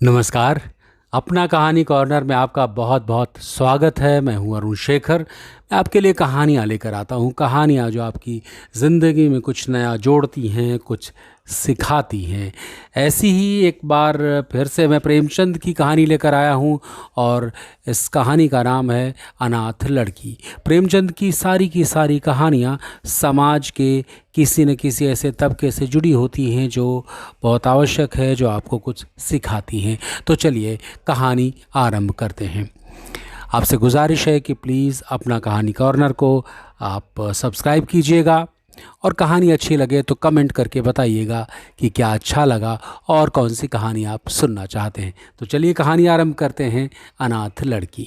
नमस्कार। अपना कहानी कॉर्नर में आपका बहुत बहुत स्वागत है। मैं हूं अरुण शेखर। मैं आपके लिए कहानियां लेकर आता हूं, कहानियां जो आपकी ज़िंदगी में कुछ नया जोड़ती हैं, कुछ सिखाती हैं। ऐसी ही एक बार फिर से मैं प्रेमचंद की कहानी लेकर आया हूं और इस कहानी का नाम है अनाथ लड़की। प्रेमचंद की सारी कहानियां समाज के किसी न किसी ऐसे तबके से जुड़ी होती हैं जो बहुत आवश्यक है, जो आपको कुछ सिखाती हैं। तो चलिए कहानी आरंभ करते हैं। आपसे गुजारिश है कि प्लीज़ अपना कहानी कॉर्नर को आप सब्सक्राइब कीजिएगा और कहानी अच्छी लगे तो कमेंट करके बताइएगा कि क्या अच्छा लगा और कौन सी कहानी आप सुनना चाहते हैं। तो चलिए कहानी आरंभ करते हैं। अनाथ लड़की।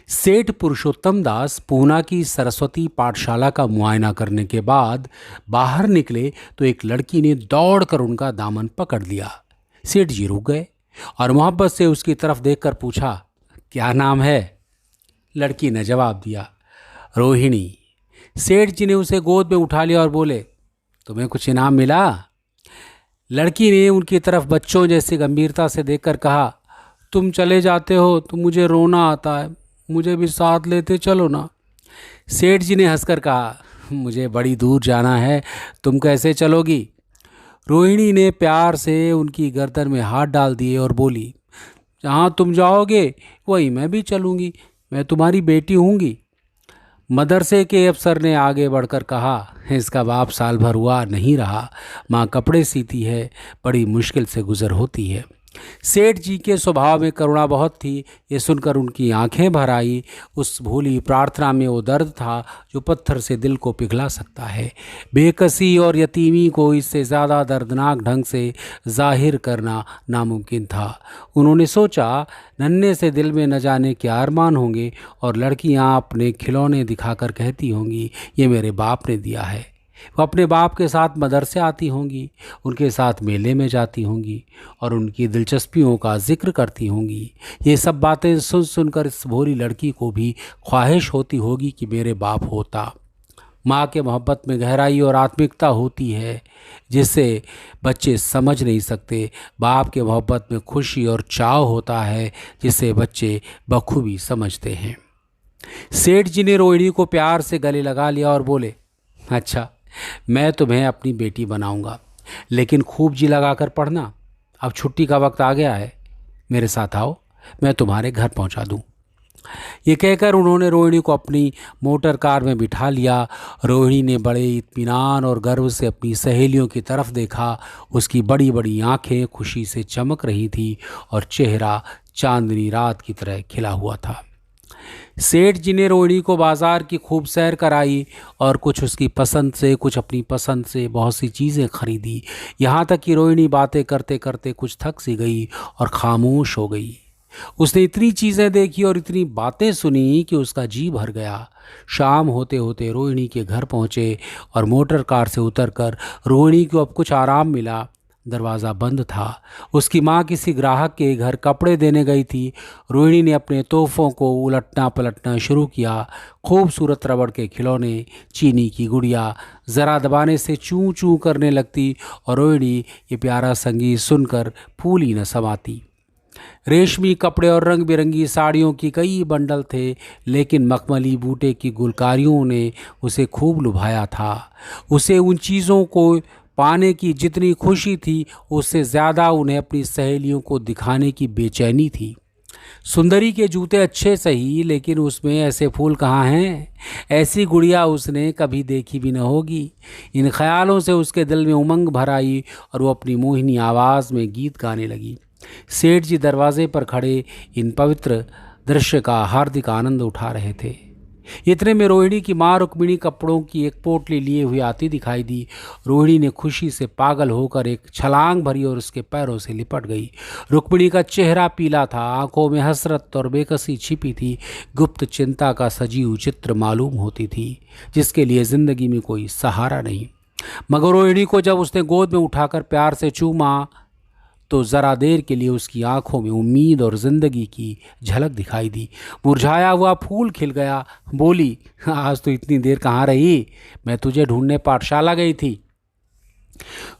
सेठ पुरुषोत्तम दास पूना की सरस्वती पाठशाला का मुआयना करने के बाद बाहर निकले तो एक लड़की ने दौड़कर उनका दामन पकड़ लिया। सेठ जी रुक गए और मोहब्बत से उसकी तरफ देखकर पूछा, क्या नाम है? लड़की ने जवाब दिया, रोहिणी। सेठ जी ने उसे गोद में उठा लिया और बोले, तुम्हें कुछ इनाम मिला? लड़की ने उनकी तरफ बच्चों जैसी गंभीरता से देखकर कहा, तुम चले जाते हो तो मुझे रोना आता है, मुझे भी साथ लेते चलो ना। सेठ जी ने हंसकर कहा, मुझे बड़ी दूर जाना है, तुम कैसे चलोगी? रोहिणी ने प्यार से उनकी गर्दन में हाथ डाल दिए और बोली, जहाँ तुम जाओगे वहीं मैं भी चलूँगी, मैं तुम्हारी बेटी हूँगी। मदरसे के अफसर ने आगे बढ़कर कहा, इसका बाप साल भर हुआ नहीं रहा, माँ कपड़े सीती है, बड़ी मुश्किल से गुजर होती है। सेठ जी के स्वभाव में करुणा बहुत थी। ये सुनकर उनकी आंखें भर आई। उस भूली प्रार्थना में वो दर्द था जो पत्थर से दिल को पिघला सकता है। बेकसी और यतीमी को इससे ज़्यादा दर्दनाक ढंग से जाहिर करना नामुमकिन था। उन्होंने सोचा, नन्हे से दिल में न जाने क्या अरमान होंगे और लड़कियां अपने खिलौने दिखाकर कहती होंगी, ये मेरे बाप ने दिया है। वो अपने बाप के साथ मदरसे आती होंगी, उनके साथ मेले में जाती होंगी और उनकी दिलचस्पियों का जिक्र करती होंगी। ये सब बातें सुन सुनकर इस भोली लड़की को भी ख्वाहिश होती होगी कि मेरे बाप होता। माँ के मोहब्बत में गहराई और आत्मिकता होती है जिसे बच्चे समझ नहीं सकते। बाप के मोहब्बत में खुशी और चाव होता है जिसे बच्चे बखूबी समझते हैं। सेठ जी ने रोहिणी को प्यार से गले लगा लिया और बोले, अच्छा, मैं तुम्हें अपनी बेटी बनाऊंगा, लेकिन खूब जी लगाकर पढ़ना। अब छुट्टी का वक्त आ गया है, मेरे साथ आओ, मैं तुम्हारे घर पहुंचा दूं। ये कहकर उन्होंने रोहिणी को अपनी मोटर कार में बिठा लिया। रोहिणी ने बड़े इत्मीनान और गर्व से अपनी सहेलियों की तरफ देखा। उसकी बड़ी बड़ी आंखें खुशी से चमक रही थी और चेहरा चांदनी रात की तरह खिला हुआ था। सेठ जी ने रोहिणी को बाजार की खूब सैर कराई और कुछ उसकी पसंद से, कुछ अपनी पसंद से बहुत सी चीज़ें खरीदी। यहाँ तक कि रोहिणी बातें करते करते कुछ थक सी गई और खामोश हो गई। उसने इतनी चीज़ें देखी और इतनी बातें सुनी कि उसका जी भर गया। शाम होते होते रोहिणी के घर पहुँचे और मोटर कार से उतरकर रोहिणी को अब कुछ आराम मिला। दरवाज़ा बंद था। उसकी माँ किसी ग्राहक के घर कपड़े देने गई थी। रोहिणी ने अपने तोहफ़ों को उलटना पलटना शुरू किया। खूबसूरत रबड़ के खिलौने, चीनी की गुड़िया ज़रा दबाने से चूं चूं करने लगती और रोहिणी ये प्यारा संगीत सुनकर फूल ही न समाती। रेशमी कपड़े और रंग बिरंगी साड़ियों की कई बंडल थे, लेकिन मखमली बूटे की गुलकारियों ने उसे खूब लुभाया था। उसे उन चीज़ों को पाने की जितनी खुशी थी, उससे ज़्यादा उन्हें अपनी सहेलियों को दिखाने की बेचैनी थी। सुंदरी के जूते अच्छे सही, लेकिन उसमें ऐसे फूल कहाँ हैं? ऐसी गुड़िया उसने कभी देखी भी न होगी। इन ख्यालों से उसके दिल में उमंग भर आई और वो अपनी मोहिनी आवाज़ में गीत गाने लगी। सेठ जी दरवाजे पर खड़े इन पवित्र दृश्य का हार्दिक आनंद उठा रहे थे। इतने में रोहिणी की माँ रुक्मिणी कपड़ों की एक पोटली लिए हुई आती दिखाई दी। रोहिणी ने खुशी से पागल होकर एक छलांग भरी और उसके पैरों से लिपट गई। रुक्मिणी का चेहरा पीला था, आंखों में हसरत और बेकसी छिपी थी। गुप्त चिंता का सजीव चित्र मालूम होती थी, जिसके लिए जिंदगी में कोई सहारा नहीं। मगर रोहिणी को जब उसने गोद में उठाकर प्यार से चूमा तो ज़रा देर के लिए उसकी आंखों में उम्मीद और ज़िंदगी की झलक दिखाई दी। मुरझाया हुआ फूल खिल गया। बोली, आज तो इतनी देर कहाँ रही? मैं तुझे ढूंढने पाठशाला गई थी।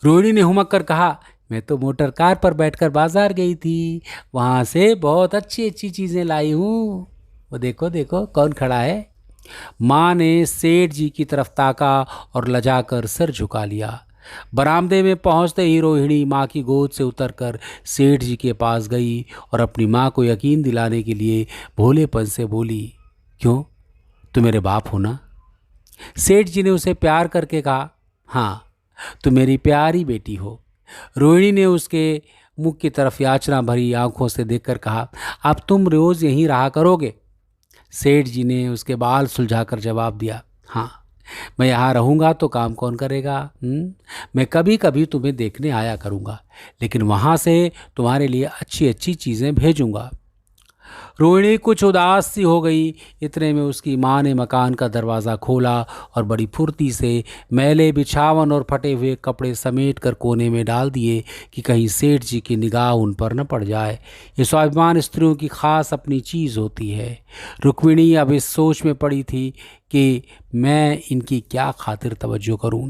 रोहिणी ने हुमक कर कहा, मैं तो मोटर कार पर बैठकर बाजार गई थी, वहाँ से बहुत अच्छी अच्छी चीज़ें लाई हूँ। वो देखो देखो कौन खड़ा है। माँ ने सेठ जी की तरफ ताका और लजाकर सिर झुका लिया। बरामदे में पहुंचते ही रोहिणी माँ की गोद से उतरकर सेठ जी के पास गई और अपनी माँ को यकीन दिलाने के लिए भोलेपन से बोली, क्यों, तुम मेरे बाप हो ना? सेठ जी ने उसे प्यार करके कहा, हाँ, तुम मेरी प्यारी बेटी हो। रोहिणी ने उसके मुख की तरफ याचना भरी आंखों से देखकर कहा, अब तुम रोज यहीं रहा करोगे? सेठ जी ने उसके बाल सुलझाकर जवाब दिया, हाँ, मैं यहाँ रहूँगा तो काम कौन करेगा? मैं कभी कभी तुम्हें देखने आया करूँगा, लेकिन वहाँ से तुम्हारे लिए अच्छी अच्छी चीज़ें भेजूँगा। रोहिणी कुछ उदास सी हो गई। इतने में उसकी माँ ने मकान का दरवाज़ा खोला और बड़ी फुर्ती से मैले बिछावन और फटे हुए कपड़े समेट कर कोने में डाल दिए कि कहीं सेठ जी की निगाह उन पर न पड़ जाए। ये स्वाभिमान स्त्रियों की खास अपनी चीज़ होती है। रुक्मिणी अब इस सोच में पड़ी थी कि मैं इनकी क्या खातिर तवज्जो करूं।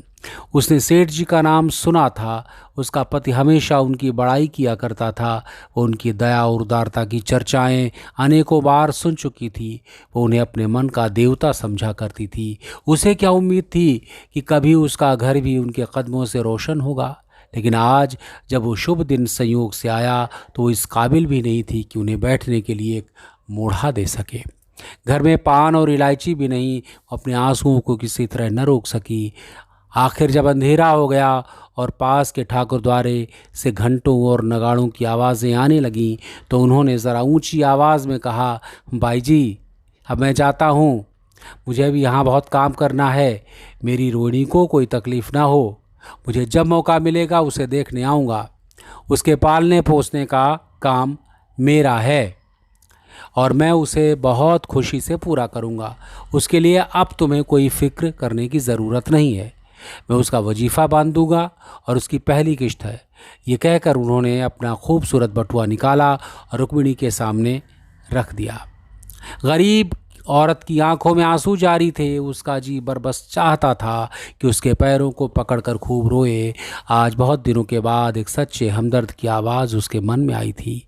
उसने सेठ जी का नाम सुना था। उसका पति हमेशा उनकी बड़ाई किया करता था। वो उनकी दया और उदारता की चर्चाएं अनेकों बार सुन चुकी थी। वो उन्हें अपने मन का देवता समझा करती थी। उसे क्या उम्मीद थी कि कभी उसका घर भी उनके कदमों से रोशन होगा, लेकिन आज जब वो शुभ दिन संयोग से आया तो वो इस काबिल भी नहीं थी कि उन्हें बैठने के लिए एक मोढ़ा दे सके। घर में पान और इलायची भी नहीं। अपने आंसुओं को किसी तरह न रोक सकी। आखिर जब अंधेरा हो गया और पास के ठाकुर द्वारे से घंटों और नगाड़ों की आवाज़ें आने लगीं तो उन्होंने ज़रा ऊंची आवाज़ में कहा, भाई जी, अब मैं जाता हूँ, मुझे भी यहाँ बहुत काम करना है। मेरी रोहिणी को कोई तकलीफ़ ना हो। मुझे जब मौका मिलेगा उसे देखने आऊँगा। उसके पालने पोसने का काम मेरा है और मैं उसे बहुत खुशी से पूरा करूँगा। उसके लिए अब तुम्हें कोई फ़िक्र करने की ज़रूरत नहीं है। मैं उसका वजीफ़ा बांध दूंगा और उसकी पहली किश्त है। ये कहकर उन्होंने अपना खूबसूरत बटुआ निकाला और रुक्मिणी के सामने रख दिया। गरीब औरत की आंखों में आंसू जारी थे। उसका जी बरबस चाहता था कि उसके पैरों को पकड़कर खूब रोए। आज बहुत दिनों के बाद एक सच्चे हमदर्द की आवाज़ उसके मन में आई थी।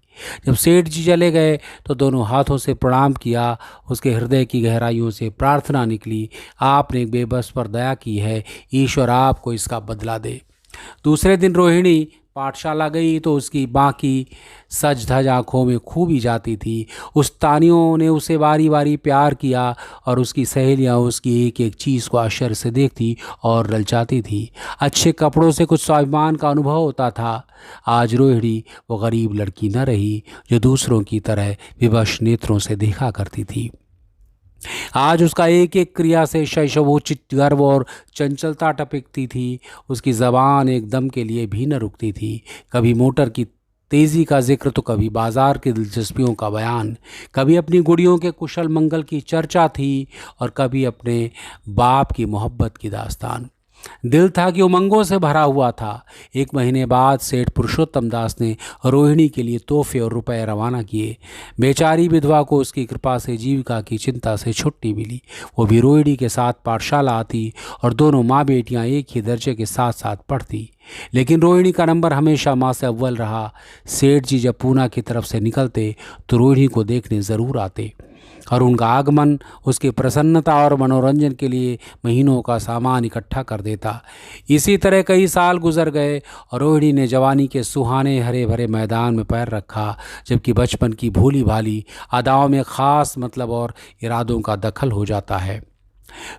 जब सेठ जी चले गए तो दोनों हाथों से प्रणाम किया। उसके हृदय की गहराइयों से प्रार्थना निकली, आपने एक बेबस पर दया की है, ईश्वर आपको इसका बदला दे। दूसरे दिन रोहिणी पाठशाला गई तो उसकी बाकी सज धज आँखों में खूबी जाती थी। उस तानियों ने उसे बारी बारी प्यार किया और उसकी सहेलियाँ उसकी एक एक चीज़ को आश्चर्य से देखती और ललचाती थी। अच्छे कपड़ों से कुछ स्वाभिमान का अनुभव होता था। आज रोहिणी वो गरीब लड़की न रही जो दूसरों की तरह विवश नेत्रों से देखा करती थी। आज उसका एक एक क्रिया से शैशवोचित गर्व और चंचलता टपकती थी। उसकी जबान एक दम के लिए भी न रुकती थी। कभी मोटर की तेज़ी का जिक्र तो कभी बाजार की दिलचस्पियों का बयान, कभी अपनी गुड़ियों के कुशल मंगल की चर्चा थी और कभी अपने बाप की मोहब्बत की दास्तान। दिल था कि उमंगों से भरा हुआ था। एक महीने बाद सेठ पुरुषोत्तम दास ने रोहिणी के लिए तोहफे और रुपए रवाना किए। बेचारी विधवा को उसकी कृपा से जीविका की चिंता से छुट्टी मिली। वो भी रोहिणी के साथ पाठशाला आती और दोनों माँ बेटियाँ एक ही दर्जे के साथ साथ पढ़ती। लेकिन रोहिणी का नंबर हमेशा माँ से अव्वल रहा। सेठ जी जब पूना की तरफ से निकलते तो रोहिणी को देखने ज़रूर आते और उनका आगमन उसकी प्रसन्नता और मनोरंजन के लिए महीनों का सामान इकट्ठा कर देता। इसी तरह कई साल गुजर गए और रोहिणी ने जवानी के सुहाने हरे भरे मैदान में पैर रखा, जबकि बचपन की भोली भाली अदाओं में खास मतलब और इरादों का दखल हो जाता है।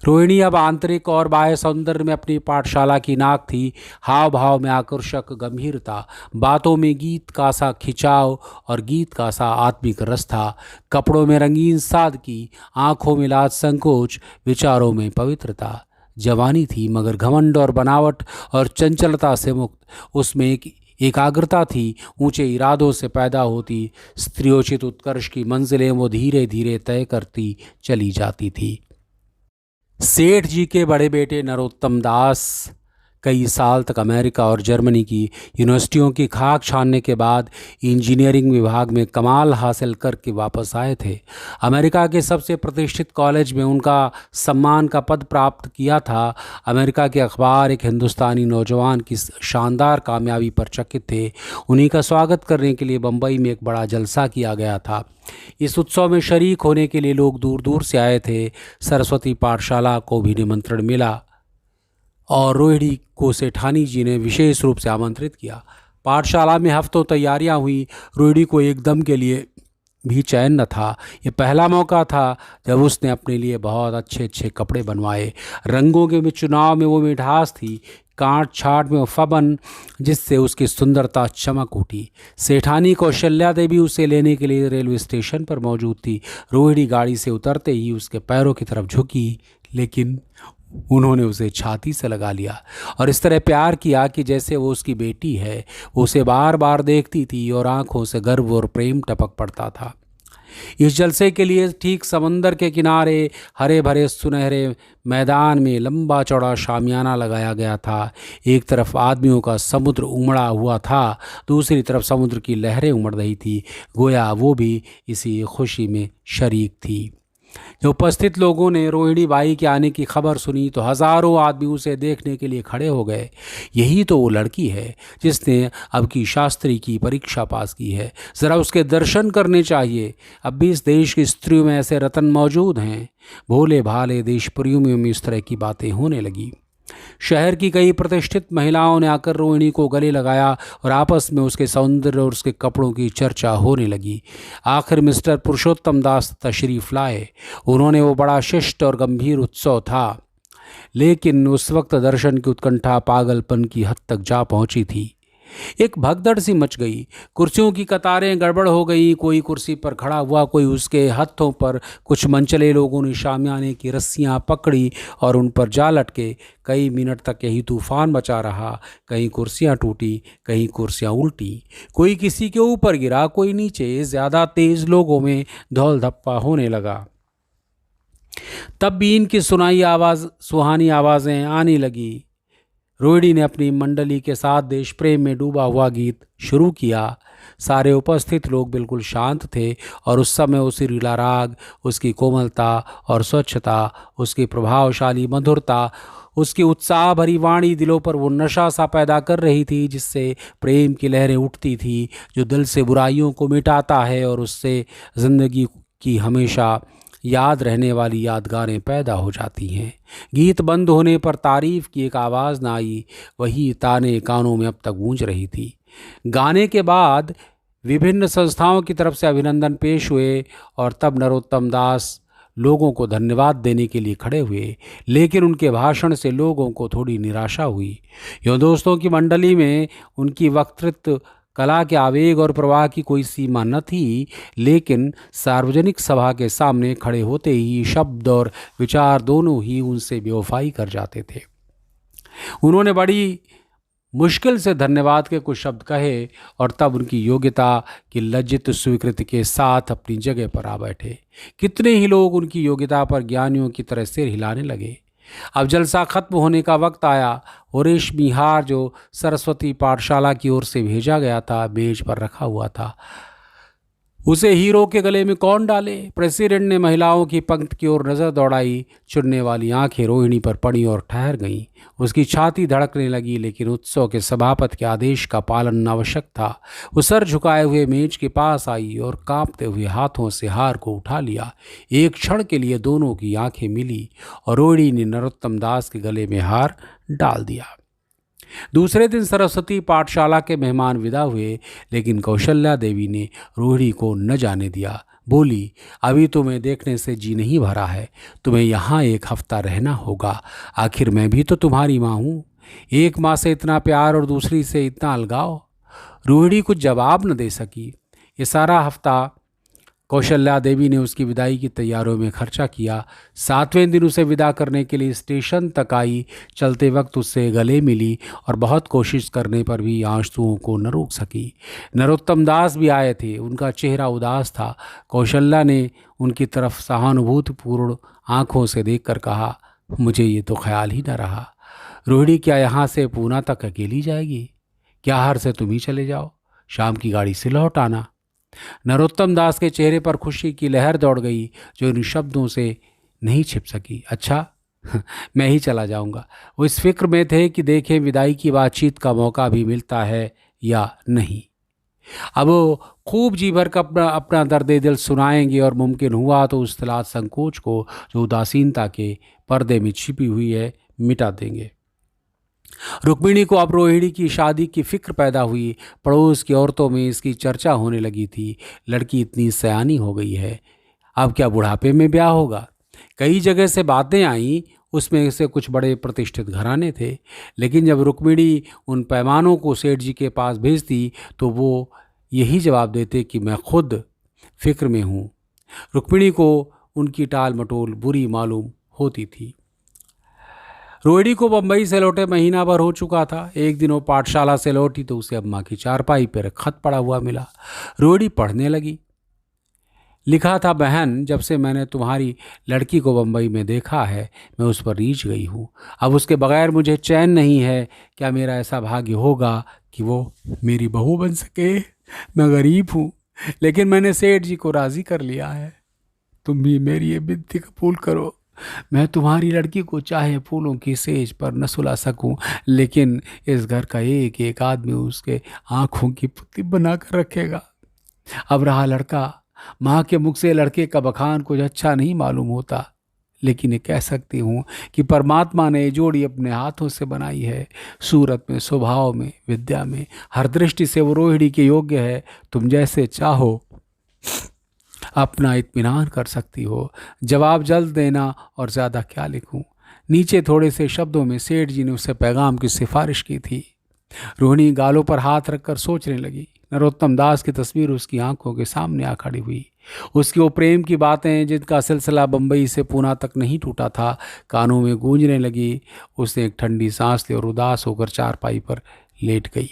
रोहिणी अब आंतरिक और बाह्य सौंदर्य में अपनी पाठशाला की नाक थी। हाव भाव में आकर्षक गंभीरता, बातों में गीत का सा खिंचाव और गीत का सा आत्मिक रस था। कपड़ों में रंगीन सादगी, आंखों में लाज संकोच, विचारों में पवित्रता। जवानी थी मगर घमंड और बनावट और चंचलता से मुक्त। उसमें एक एकाग्रता थी। ऊंचे इरादों से पैदा होती स्त्रियोचित उत्कर्ष की मंजिलें वो धीरे धीरे तय करती चली जाती थी। सेठ जी के बड़े बेटे नरोत्तम दास कई साल तक अमेरिका और जर्मनी की यूनिवर्सिटियों की खाक छानने के बाद इंजीनियरिंग विभाग में कमाल हासिल करके वापस आए थे। अमेरिका के सबसे प्रतिष्ठित कॉलेज में उनका सम्मान का पद प्राप्त किया था। अमेरिका के अखबार एक हिंदुस्तानी नौजवान की शानदार कामयाबी पर चकित थे। उन्हीं का स्वागत करने के लिए बम्बई में एक बड़ा जलसा किया गया था। इस उत्सव में शरीक होने के लिए लोग दूर दूर से आए थे। सरस्वती पाठशाला को भी निमंत्रण मिला और रोहिणी को सेठानी जी ने विशेष रूप से आमंत्रित किया। पाठशाला में हफ्तों तैयारियां हुई। रोहिणी को एकदम के लिए भी चैन न था। ये पहला मौका था जब उसने अपने लिए बहुत अच्छे अच्छे कपड़े बनवाए। रंगों के चुनाव में वो मिठास थी, काट छाट में वो फबन जिससे उसकी सुंदरता चमक उठी। सेठानी कौशल्या देवी उसे लेने के लिए रेलवे स्टेशन पर मौजूद थी। रोहिणी गाड़ी से उतरते ही उसके पैरों की तरफ झुकी, लेकिन उन्होंने उसे छाती से लगा लिया और इस तरह प्यार किया कि जैसे वो उसकी बेटी है। वो उसे बार बार देखती थी और आंखों से गर्व और प्रेम टपक पड़ता था। इस जलसे के लिए ठीक समंदर के किनारे हरे भरे सुनहरे मैदान में लंबा चौड़ा शामियाना लगाया गया था। एक तरफ आदमियों का समुद्र उमड़ा हुआ था, दूसरी तरफ समुद्र की लहरें उमड़ रही थी। गोया वो भी इसी खुशी में शरीक थी। जब उपस्थित लोगों ने रोहिणी बाई के आने की खबर सुनी तो हजारों आदमी उसे देखने के लिए खड़े हो गए। यही तो वो लड़की है जिसने अब की शास्त्री की परीक्षा पास की है। ज़रा उसके दर्शन करने चाहिए। अब भी इस देश की स्त्रियों में ऐसे रत्न मौजूद हैं। भोले भाले देशप्रियों में इस तरह की बातें होने लगी। शहर की कई प्रतिष्ठित महिलाओं ने आकर रोहिणी को गले लगाया और आपस में उसके सौंदर्य और उसके कपड़ों की चर्चा होने लगी। आखिर मिस्टर पुरुषोत्तम दास तशरीफ लाए। उन्होंने वो बड़ा शिष्ट और गंभीर उत्सव था, लेकिन उस वक्त दर्शन की उत्कंठा पागलपन की हद तक जा पहुंची थी। एक भगदड़ सी मच गई। कुर्सियों की कतारें गड़बड़ हो गई। कोई कुर्सी पर खड़ा हुआ, कोई उसके हाथों पर। कुछ मनचले लोगों ने शामियाने की रस्सियां पकड़ी और उन पर जा लटके। कई मिनट तक यही तूफान मचा रहा। कहीं कुर्सियां टूटी, कहीं कुर्सियां उल्टी। कोई किसी के ऊपर गिरा, कोई नीचे। ज़्यादा तेज लोगों में धौल धप्पा होने लगा। तब भी इनकी सुहानी आवाज़ें आने लगी। रोहिणी ने अपनी मंडली के साथ देश प्रेम में डूबा हुआ गीत शुरू किया। सारे उपस्थित लोग बिल्कुल शांत थे और उस समय उसी रीला राग, उसकी कोमलता और स्वच्छता, उसकी प्रभावशाली मधुरता, उसकी उत्साह भरी वाणी दिलों पर वो नशा सा पैदा कर रही थी जिससे प्रेम की लहरें उठती थी, जो दिल से बुराइयों को मिटाता है और उससे ज़िंदगी की हमेशा याद रहने वाली यादगारें पैदा हो जाती हैं। गीत बंद होने पर तारीफ की एक आवाज़ न आई। वही ताने कानों में अब तक गूंज रही थी। गाने के बाद विभिन्न संस्थाओं की तरफ से अभिनंदन पेश हुए और तब नरोत्तम दास लोगों को धन्यवाद देने के लिए खड़े हुए, लेकिन उनके भाषण से लोगों को थोड़ी निराशा हुई। यूँ दोस्तों की मंडली में उनकी वक्तृत्व कला के आवेग और प्रवाह की कोई सीमा न थी, लेकिन सार्वजनिक सभा के सामने खड़े होते ही शब्द और विचार दोनों ही उनसे बेवफाई कर जाते थे। उन्होंने बड़ी मुश्किल से धन्यवाद के कुछ शब्द कहे और तब उनकी योग्यता की लज्जित स्वीकृति के साथ अपनी जगह पर आ बैठे। कितने ही लोग उनकी योग्यता पर ज्ञानियों की तरह सिर हिलाने लगे। अब जलसा खत्म होने का वक्त आया और रेशमी हार जो सरस्वती पाठशाला की ओर से भेजा गया था मेज पर रखा हुआ था। उसे हीरो के गले में कौन डाले? प्रेसिडेंट ने महिलाओं की पंक्ति की ओर नज़र दौड़ाई। चुनने वाली आंखें रोहिणी पर पड़ी और ठहर गईं। उसकी छाती धड़कने लगी, लेकिन उत्सव के सभापति के आदेश का पालन आवश्यक था। वो सर झुकाए हुए मेज के पास आई और कांपते हुए हाथों से हार को उठा लिया। एक क्षण के लिए दोनों की आंखें मिली और रोहिणी ने नरोत्तम दास के गले में हार डाल दिया। दूसरे दिन सरस्वती पाठशाला के मेहमान विदा हुए, लेकिन कौशल्या देवी ने रोहिणी को न जाने दिया। बोली, अभी तुम्हें देखने से जी नहीं भरा है। तुम्हें यहाँ एक हफ्ता रहना होगा। आखिर मैं भी तो तुम्हारी माँ हूँ। एक माँ से इतना प्यार और दूसरी से इतना अलगाव। रोहिणी कुछ जवाब न दे सकी। ये सारा हफ्ता कौशल्या देवी ने उसकी विदाई की तैयारियों में खर्चा किया। 7वें दिन उसे विदा करने के लिए स्टेशन तक आई। चलते वक्त उससे गले मिली और बहुत कोशिश करने पर भी आंसुओं को न रोक सकी। नरोत्तम दास भी आए थे। उनका चेहरा उदास था। कौशल्या ने उनकी तरफ सहानुभूतिपूर्ण आंखों से देखकर कहा, मुझे ये तो ख्याल ही न रहा। रोहिणी, क्या यहाँ से पूना तक अकेली जाएगी? क्या हर से तुम ही चले जाओ? शाम की गाड़ी से लौट आना। नरोत्तम दास के चेहरे पर खुशी की लहर दौड़ गई जो इन शब्दों से नहीं छिप सकी। अच्छा, मैं ही चला जाऊंगा। वो इस फिक्र में थे कि देखें विदाई की बातचीत का मौका भी मिलता है या नहीं। अब वो खूब जी भर का अपना अपना दर्द दिल सुनाएंगे और मुमकिन हुआ तो उस तलाश संकोच को जो उदासीनता के पर्दे में छिपी हुई है मिटा देंगे। रुक्मिणी को अब रोहिणी की शादी की फिक्र पैदा हुई। पड़ोस की औरतों में इसकी चर्चा होने लगी थी। लड़की इतनी सयानी हो गई है, अब क्या बुढ़ापे में ब्याह होगा? कई जगह से बातें आईं, उसमें से कुछ बड़े प्रतिष्ठित घराने थे। लेकिन जब रुक्मिणी उन पैमानों को सेठ जी के पास भेजती तो वो यही जवाब देते कि मैं खुद फिक्र में हूँ। रुक्मिणी को उनकी टाल मटोल बुरी मालूम होती थी। रोहिणी को बम्बई से लौटे महीना भर हो चुका था। एक दिन वो पाठशाला से लौटी तो उसे अम्मा की चारपाई पर खत पड़ा हुआ मिला। रोहिणी पढ़ने लगी। लिखा था, बहन, जब से मैंने तुम्हारी लड़की को बम्बई में देखा है मैं उस पर रीझ गई हूँ। अब उसके बगैर मुझे चैन नहीं है। क्या मेरा ऐसा भाग्य होगा कि वो मेरी बहू बन सके? मैं गरीब हूँ, लेकिन मैंने सेठ जी को राज़ी कर लिया है। तुम भी मेरी ये विनती कबूल करो। मैं तुम्हारी लड़की को चाहे फूलों की सेज पर न सुला सकूं, लेकिन इस घर का एक एक आदमी उसके आंखों की पुतली बनाकर रखेगा। अब रहा लड़का, माँ के मुख से लड़के का बखान कुछ अच्छा नहीं मालूम होता, लेकिन ये कह सकती हूँ कि परमात्मा ने ये जोड़ी अपने हाथों से बनाई है। सूरत में, स्वभाव में, विद्या में, हर दृष्टि से वो रोहिणी के योग्य है। तुम जैसे चाहो अपना इत्मीनान कर सकती हो। जवाब जल्द देना, और ज़्यादा क्या लिखूं। नीचे थोड़े से शब्दों में सेठ जी ने उसे पैगाम की सिफारिश की थी। रोहिणी गालों पर हाथ रखकर सोचने लगी। नरोत्तम दास की तस्वीर उसकी आंखों के सामने आ खड़ी हुई। उसकी वो प्रेम की बातें जिनका सिलसिला बम्बई से पूना तक नहीं टूटा था कानों में गूंजने लगी। उसने एक ठंडी सांस ली और उदास होकर चारपाई पर लेट गई।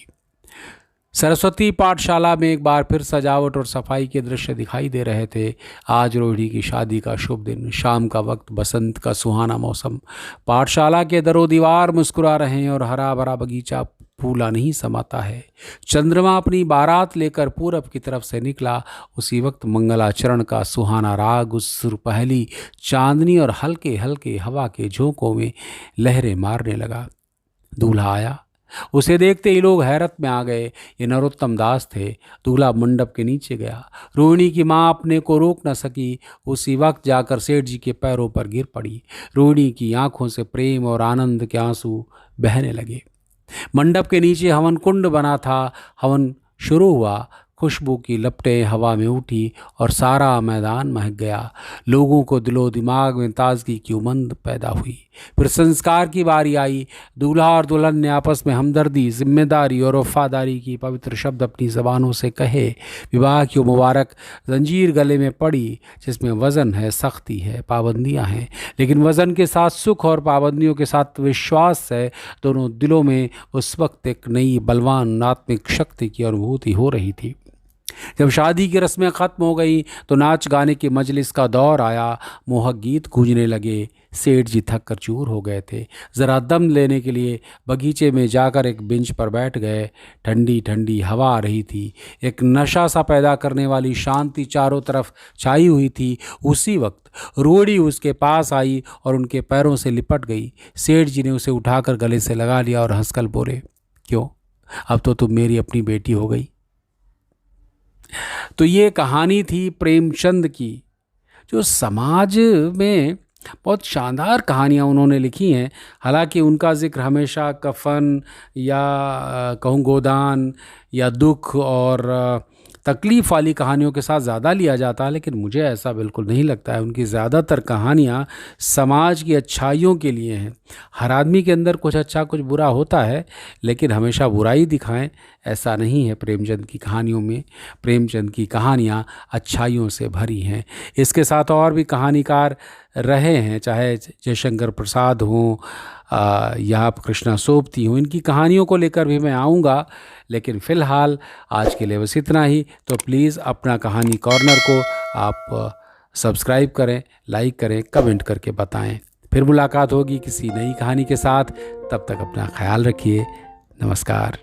सरस्वती पाठशाला में एक बार फिर सजावट और सफाई के दृश्य दिखाई दे रहे थे। आज रोहिणी की शादी का शुभ दिन, शाम का वक्त, बसंत का सुहाना मौसम। पाठशाला के दरो दीवार मुस्कुरा रहे हैं और हरा भरा बगीचा फूला नहीं समाता है। चंद्रमा अपनी बारात लेकर पूरब की तरफ से निकला। उसी वक्त मंगलाचरण का सुहाना राग उस पहली चांदनी और हल्के हल्के हवा के झोंकों में लहरें मारने लगा। दूल्हा आया। उसे देखते ही लोग हैरत में आ गए। ये नरोत्तम दास थे। दूल्हा मंडप के नीचे गया। रोहिणी की माँ अपने को रोक न सकी। उसी वक्त जाकर सेठ जी के पैरों पर गिर पड़ी। रोहिणी की आंखों से प्रेम और आनंद के आंसू बहने लगे। मंडप के नीचे हवन कुंड बना था। हवन शुरू हुआ। खुशबू की लपटें हवा में उठी और सारा मैदान महक गया। लोगों को दिलो दिमाग में ताजगी की उमंग पैदा हुई। फिर संस्कार की बारी आई। दूल्हा और दुल्हन ने आपस में हमदर्दी, जिम्मेदारी और वफादारी की पवित्र शब्द अपनी ज़बानों से कहे। विवाह की मुबारक जंजीर गले में पड़ी, जिसमें वज़न है, सख्ती है, पाबंदियां हैं, लेकिन वज़न के साथ सुख और पाबंदियों के साथ विश्वास है। दोनों दिलों में उस वक्त एक नई बलवान आत्मिक शक्ति की अनुभूति हो रही थी। जब शादी की रस्में ख़त्म हो गई तो नाच गाने की मजलिस का दौर आया। मोहक गीत गूंजने लगे। सेठ जी थक कर चूर हो गए थे। ज़रा दम लेने के लिए बगीचे में जाकर एक बेंच पर बैठ गए। ठंडी ठंडी हवा आ रही थी। एक नशा सा पैदा करने वाली शांति चारों तरफ छाई हुई थी। उसी वक्त रोहिणी उसके पास आई और उनके पैरों से लिपट गई। सेठ जी ने उसे उठाकर गले से लगा लिया और हंसकर बोले, क्यों, अब तो तुम मेरी अपनी बेटी हो गई। तो ये कहानी थी प्रेमचंद की, जो समाज में बहुत शानदार कहानियाँ उन्होंने लिखी हैं। हालांकि उनका जिक्र हमेशा कफन या कहूँ गोदान या दुख और तकलीफ़ वाली कहानियों के साथ ज़्यादा लिया जाता है, लेकिन मुझे ऐसा बिल्कुल नहीं लगता है। उनकी ज़्यादातर कहानियाँ समाज की अच्छाइयों के लिए हैं। हर आदमी के अंदर कुछ अच्छा कुछ बुरा होता है, लेकिन हमेशा बुराई दिखाएं ऐसा नहीं है। प्रेमचंद की कहानियों में, प्रेमचंद की कहानियाँ अच्छाइयों से भरी हैं। इसके साथ और भी कहानीकार रहे हैं, चाहे जयशंकर प्रसाद हों या कृष्णा सोबती हों। इनकी कहानियों को लेकर भी मैं आऊँगा, लेकिन फ़िलहाल आज के लिए बस इतना ही। तो प्लीज़ अपना कहानी कॉर्नर को आप सब्सक्राइब करें, लाइक करें, कमेंट करके बताएं। फिर मुलाकात होगी किसी नई कहानी के साथ। तब तक अपना ख्याल रखिए। नमस्कार।